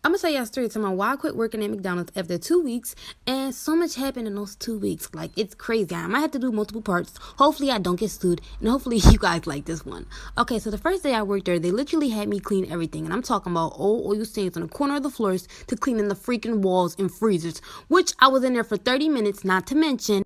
I'm gonna tell y'all straight to why I quit working at McDonald's after 2 weeks, and so much happened in those 2 weeks. Like, it's crazy. I might have to do multiple parts. Hopefully I don't get sued, and hopefully you guys like this one. Okay, so the first day I worked there, they literally had me clean everything, and I'm talking about old oil stains on the corner of the floors to cleaning the freaking walls and freezers, which I was in there for 30 minutes, not to mention,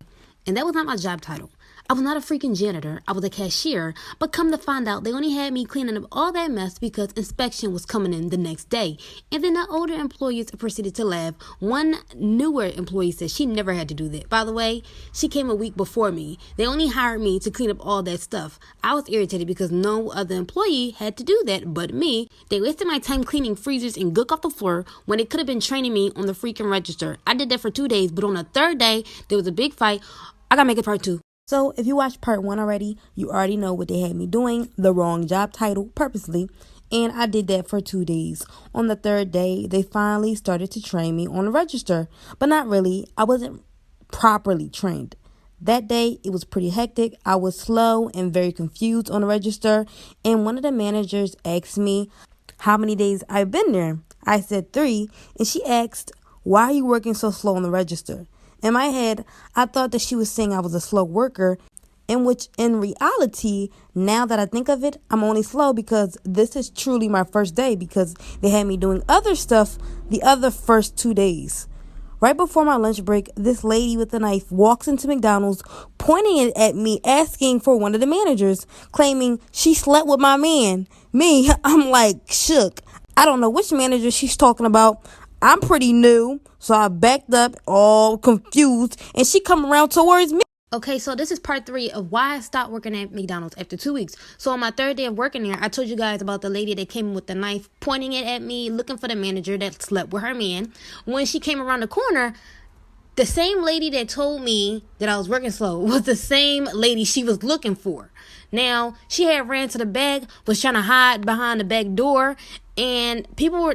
and that was not my job title. I was not a freaking janitor. I was a cashier. But come to find out, they only had me cleaning up all that mess because inspection was coming in the next day. And then the older employees proceeded to laugh. One newer employee said she never had to do that. By the way, she came a week before me. They only hired me to clean up all that stuff. I was irritated because no other employee had to do that but me. They wasted my time cleaning freezers and gook off the floor when they could have been training me on the freaking register. I did that for 2 days, but on the third day, there was a big fight. I gotta make it part 2. So if you watched part 1 already, you already know what they had me doing, the wrong job title, purposely. And I did that for 2 days. On the third day, they finally started to train me on the register. But not really. I wasn't properly trained. That day, it was pretty hectic. I was slow and very confused on the register. And one of the managers asked me how many days I've been there. I said 3. And she asked, why are you working so slow on the register? In my head, I thought that she was saying I was a slow worker, in which in reality, now that I think of it, I'm only slow because this is truly my first day because they had me doing other stuff the other first 2 days. Right before my lunch break, this lady with a knife walks into McDonald's, pointing it at me, asking for one of the managers, claiming she slept with my man. Me, I'm like shook. I don't know which manager she's talking about. I'm pretty new, so I backed up all confused, and she come around towards me. Okay, so this is part 3 of why I stopped working at McDonald's after 2 weeks. So on my third day of working there, I told you guys about the lady that came in with the knife, pointing it at me, looking for the manager that slept with her man. When she came around the corner, the same lady that told me that I was working slow was the same lady she was looking for. Now, she had ran to the back, was trying to hide behind the back door, and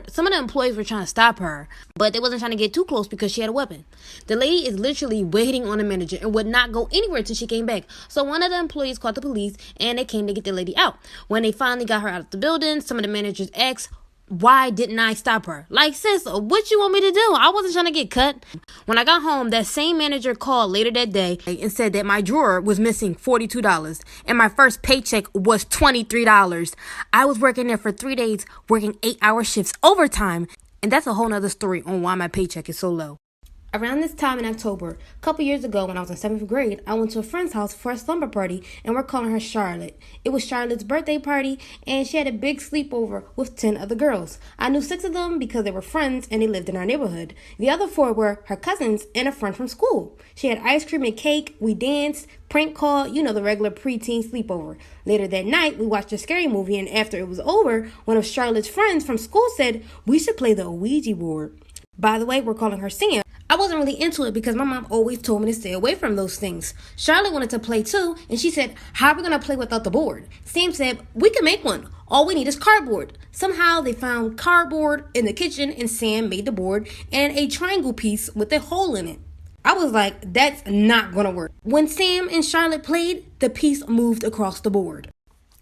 some of the employees were trying to stop her, but they wasn't trying to get too close because she had a weapon. The lady is literally waiting on the manager and would not go anywhere till she came back. So one of the employees called the police, and they came to get the lady out. When they finally got her out of the building, some of the managers asked, why didn't I stop her? Like, sis, what you want me to do? I wasn't trying to get cut. When I got home, that same manager called later that day and said that my drawer was missing $42 and my first paycheck was $23. I was working there for 3 days, working 8-hour shifts overtime. And that's a whole nother story on why my paycheck is so low. Around this time in October, a couple years ago when I was in 7th grade, I went to a friend's house for a slumber party, and we're calling her Charlotte. It was Charlotte's birthday party, and she had a big sleepover with 10 other girls. I knew 6 of them because they were friends and they lived in our neighborhood. The other 4 were her cousins and a friend from school. She had ice cream and cake, we danced, prank called, the regular preteen sleepover. Later that night, we watched a scary movie, and after it was over, one of Charlotte's friends from school said, we should play the Ouija board. By the way, we're calling her Sam. I wasn't really into it because my mom always told me to stay away from those things. Charlotte wanted to play too, and she said, how are we going to play without the board? Sam said, we can make one. All we need is cardboard. Somehow they found cardboard in the kitchen, and Sam made the board and a triangle piece with a hole in it. I was like, that's not going to work. When Sam and Charlotte played, the piece moved across the board.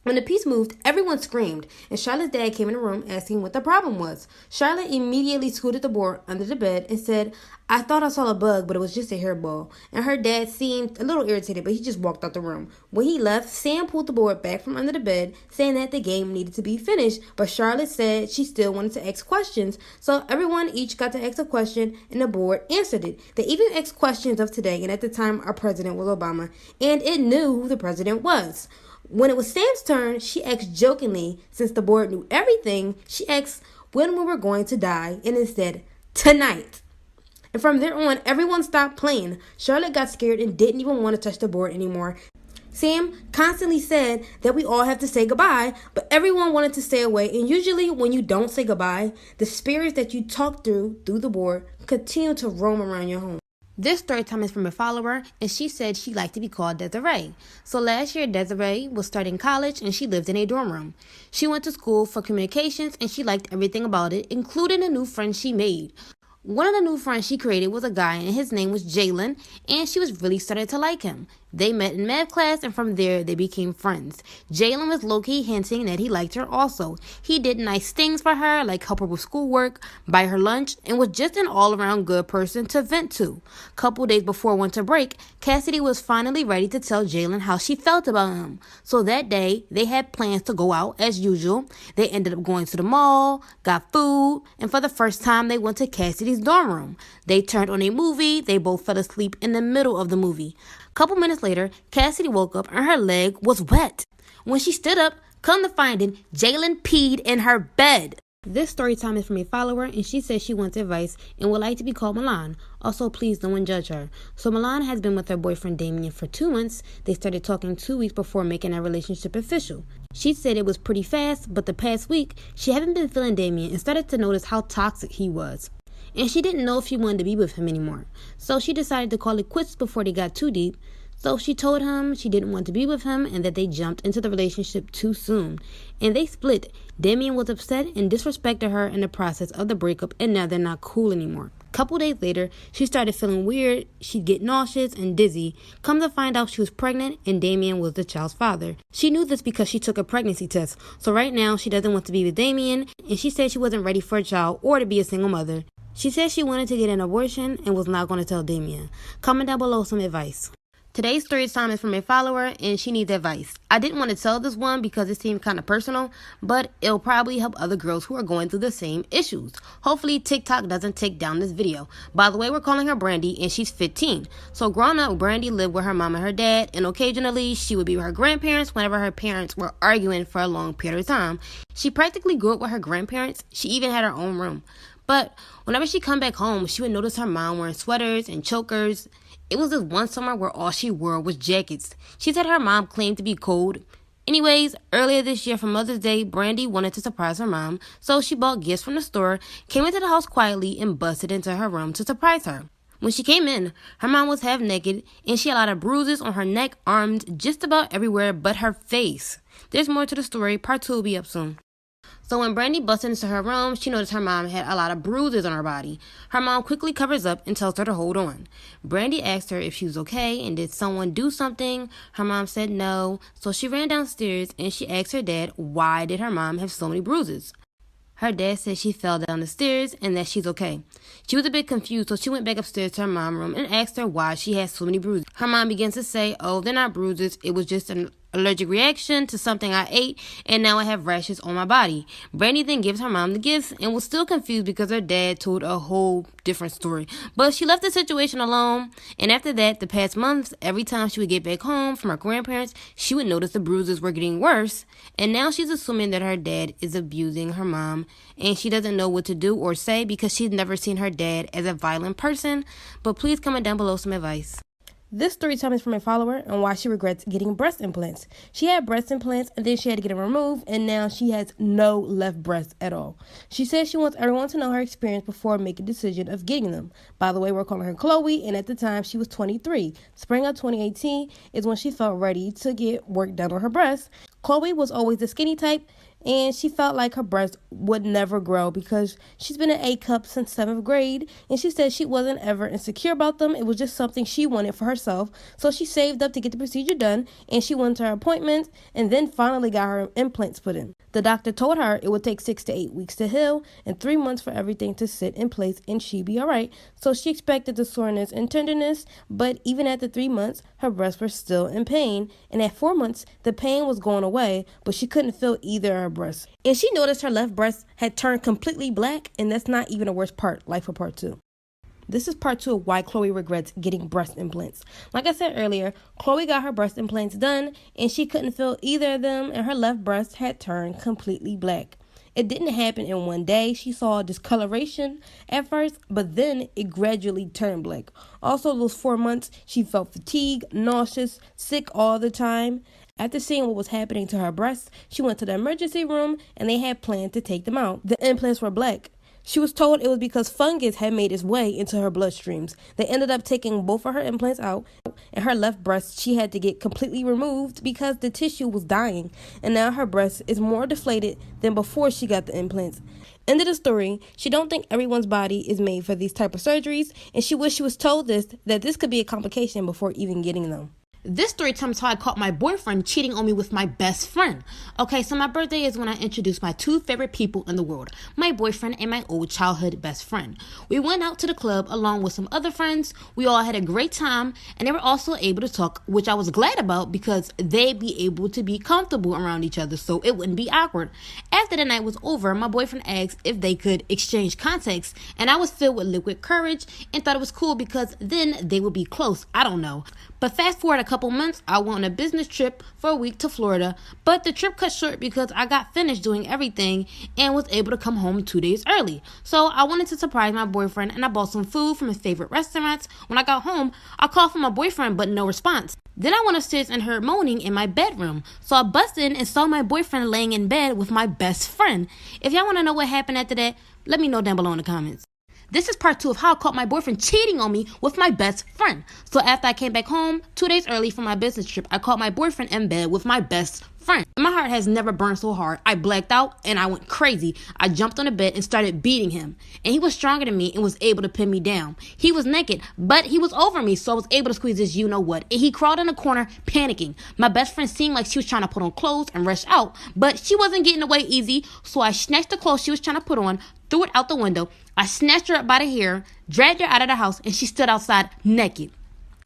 When the piece moved, everyone screamed, and Charlotte's dad came in the room asking what the problem was. Charlotte immediately scooted the board under the bed and said, I thought I saw a bug, but it was just a hairball. And her dad seemed a little irritated, but he just walked out the room. When he left, Sam pulled the board back from under the bed, saying that the game needed to be finished, but Charlotte said she still wanted to ask questions. So everyone each got to ask a question, and the board answered it. They even asked questions of today, and at the time, our president was Obama, and it knew who the president was. When it was Sam's turn, she asked jokingly, since the board knew everything, she asked when we were going to die, and it said, tonight. And from there on, everyone stopped playing. Charlotte got scared and didn't even want to touch the board anymore. Sam constantly said that we all have to say goodbye, but everyone wanted to stay away, and usually when you don't say goodbye, the spirits that you talk through the board continue to roam around your home. This story time is from a follower, and she said she liked to be called Desiree. So last year, Desiree was starting college, and she lived in a dorm room. She went to school for communications, and she liked everything about it, including a new friend she made. One of the new friends she created was a guy, and his name was Jalen, and she was really starting to like him. They met in math class, and from there, they became friends. Jalen was low-key hinting that he liked her also. He did nice things for her, like help her with schoolwork, buy her lunch, and was just an all-around good person to vent to. Couple days before winter break, Cassidy was finally ready to tell Jalen how she felt about him. So that day, they had plans to go out as usual. They ended up going to the mall, got food, and for the first time, they went to Cassidy's dorm room. They turned on a movie. They both fell asleep in the middle of the movie. Couple minutes later, Cassidy woke up and her leg was wet. When she stood up, come to find it, Jalen peed in her bed. This story time is from a follower, and she says she wants advice and would like to be called Milan. Also, please no one judge her. So Milan has been with her boyfriend Damien for 2 months. They started talking 2 weeks before making their relationship official. She said it was pretty fast, but the past week, she hadn't been feeling Damien and started to notice how toxic he was. And she didn't know if she wanted to be with him anymore. So she decided to call it quits before they got too deep. So she told him she didn't want to be with him and that they jumped into the relationship too soon. And they split. Damien was upset and disrespected her in the process of the breakup, and now they're not cool anymore. Couple days later, she started feeling weird. She'd get nauseous and dizzy. Come to find out she was pregnant, and Damien was the child's father. She knew this because she took a pregnancy test. So right now, she doesn't want to be with Damien, and she said she wasn't ready for a child or to be a single mother. She said she wanted to get an abortion and was not going to tell Damien. Comment down below some advice. Today's story time is from a follower, and she needs advice. I didn't want to tell this one because it seemed kind of personal, but it'll probably help other girls who are going through the same issues. Hopefully, TikTok doesn't take down this video. By the way, we're calling her Brandy, and she's 15. So growing up, Brandy lived with her mom and her dad, and occasionally she would be with her grandparents whenever her parents were arguing for a long period of time. She practically grew up with her grandparents. She even had her own room. But whenever she come back home, she would notice her mom wearing sweaters and chokers. It was this one summer where all she wore was jackets. She said her mom claimed to be cold. Anyways, earlier this year for Mother's Day, Brandy wanted to surprise her mom, so she bought gifts from the store, came into the house quietly, and busted into her room to surprise her. When she came in, her mom was half naked, and she had a lot of bruises on her neck, arms, just about everywhere but her face. There's more to the story. Part 2 will be up soon. So when Brandy busted into her room, she noticed her mom had a lot of bruises on her body. Her mom quickly covers up and tells her to hold on. Brandy asked her if she was okay and did someone do something. Her mom said no, so she ran downstairs and she asked her dad why did her mom have so many bruises. Her dad said she fell down the stairs and that she's okay. She was a bit confused, so she went back upstairs to her mom's room and asked her why she had so many bruises. Her mom began to say, oh, they're not bruises, it was just an allergic reaction to something I ate, and now I have rashes on my body. Brandy then gives her mom the gifts and was still confused because her dad told a whole different story. But she left the situation alone, and after that, the past months, every time she would get back home from her grandparents, she would notice the bruises were getting worse, and now she's assuming that her dad is abusing her mom, and she doesn't know what to do or say because she's never seen her dad as a violent person. But please comment down below some advice. This story time is from a follower on why she regrets getting breast implants. She had breast implants and then she had to get them removed, and now she has no left breast at all. She says she wants everyone to know her experience before making a decision of getting them. By the way, we're calling her Chloe, and at the time she was 23. Spring of 2018 is when she felt ready to get work done on her breast. Chloe was always the skinny type, and she felt like her breast would never grow because she's been an A cup since 7th grade, and she said she wasn't ever insecure about them. It was just something she wanted for herself. So she saved up to get the procedure done, and she went to her appointments and then finally got her implants put in. The doctor told her it would take 6 to 8 weeks to heal and 3 months for everything to sit in place and she'd be all right. So she expected the soreness and tenderness, but even after 3 months, her breasts were still in pain. And at 4 months, the pain was going away, but she couldn't feel either of her breasts. And she noticed her left breast had turned completely black, and that's not even the worst part. Like for part 2. This is part 2 of why Chloe regrets getting breast implants. Like I said earlier, Chloe got her breast implants done, and she couldn't feel either of them, and her left breast had turned completely black. It didn't happen in one day. She saw discoloration at first, but then it gradually turned black. Also, those 4 months, she felt fatigue, nauseous, sick all the time. After seeing what was happening to her breasts, she went to the emergency room, and they had planned to take them out. The implants were black. She was told it was because fungus had made its way into her bloodstreams. They ended up taking both of her implants out, and her left breast she had to get completely removed because the tissue was dying, and now her breast is more deflated than before she got the implants. End of the story. She don't think everyone's body is made for these type of surgeries, and she wish she was told that this could be a complication before even getting them. This story time is how I caught my boyfriend cheating on me with my best friend. Okay, so my birthday is when I introduced my two favorite people in the world, my boyfriend and my old childhood best friend. We went out to the club along with some other friends. We all had a great time, and they were also able to talk, which I was glad about because they'd be able to be comfortable around each other so it wouldn't be awkward. After the night was over, my boyfriend asked if they could exchange contacts, and I was filled with liquid courage and thought it was cool because then they would be close. I don't know. But fast forward a couple months, I went on a business trip for a week to Florida, but the trip cut short because I got finished doing everything and was able to come home 2 days early. So I wanted to surprise my boyfriend and I bought some food from his favorite restaurants. When I got home, I called for my boyfriend but no response. Then I went upstairs and heard moaning in my bedroom. So I busted in and saw my boyfriend laying in bed with my best friend. If y'all want to know what happened after that, let me know down below in the comments. This is part 2 of how I caught my boyfriend cheating on me with my best friend. So after I came back home 2 days early from my business trip, I caught my boyfriend in bed with my best friend. My heart has never burned so hard. I blacked out and I went crazy. I jumped on the bed and started beating him. And he was stronger than me and was able to pin me down. He was naked, but he was over me, so I was able to squeeze his you-know-what. And he crawled in the corner, panicking. My best friend seemed like she was trying to put on clothes and rush out, but she wasn't getting away easy, so I snatched the clothes she was trying to put on, threw it out the window. I snatched her up by the hair, dragged her out of the house, and she stood outside naked.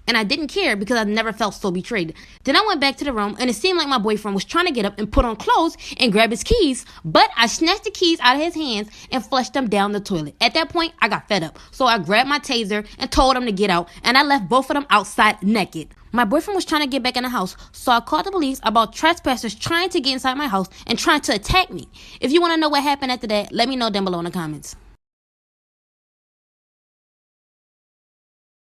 And I didn't care because I never felt so betrayed. Then I went back to the room and it seemed like my boyfriend was trying to get up and put on clothes and grab his keys, but I snatched the keys out of his hands and flushed them down the toilet. At that point, I got fed up. So I grabbed my taser and told him to get out, and I left both of them outside naked. My boyfriend was trying to get back in the house, so I called the police about trespassers trying to get inside my house and trying to attack me. If you want to know what happened after that, let me know down below in the comments.